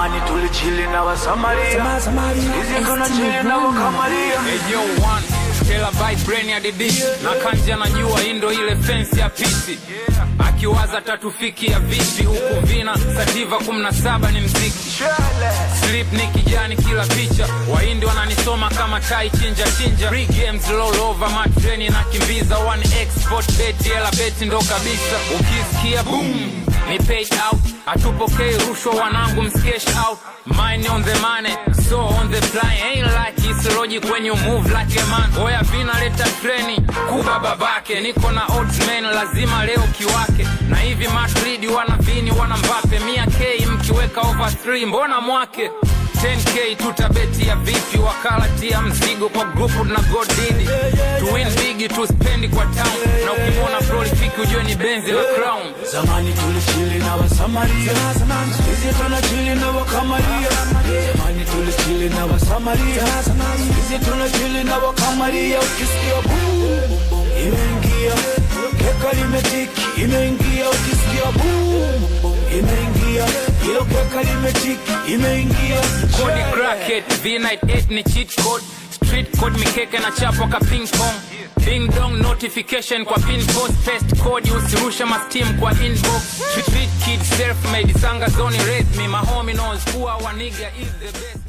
Zamani tulichili na Wasamaria, hizi tunachili na Wakamaria. Yo one terabyte brain ya didi na kanji anajua indo ile fence ya piti. Akiwaza tatufiki ya vipi huku vina sativa 17 ni mziki. Sleep ni kijani kila picha, Wahindi wananisoma kama tai chinja chinja. Free games roll over my train na kimbiza. One export bet hela bet ndo kabisa. Ukisikia boom ni paid out, atupokei rushwa wanangu mskesh out. Mine on the money, so on the fly. Ain't like it's logic when you move like a man. Oya vina leta treni, kuba babake. Niko na odds man, lazima leo kiwake. Na hivi Madrid wana Vini wana Mbappe. 100k mkiweka over 3 mbona mwake. 10k tutabeti ya vipi, wakala tia mzigo kwa grupu na God didi. To win big to spend kwa town, na ukimona prolific ujue ni Benzi na Crown. Zamani tulichili na Wasamaria, hizi tunachili na Wakamaria. Zamani tulichili na Wasamaria, hizi tunachili na Wakamaria. Ukisikia boom imeingia, keka limetiki imeingia. Ukisikia boom imeingia, hilo keka limetiki imeingia. Kodi crackhead, V98 ni cheat code. Street code mikeke na chapo ka ping pong. Ding dong notification kwa pin post. Paste code usirusha ma steam kwa inbox. Street kid self made sanga zone raise me. My homie knows who our nigga is the best.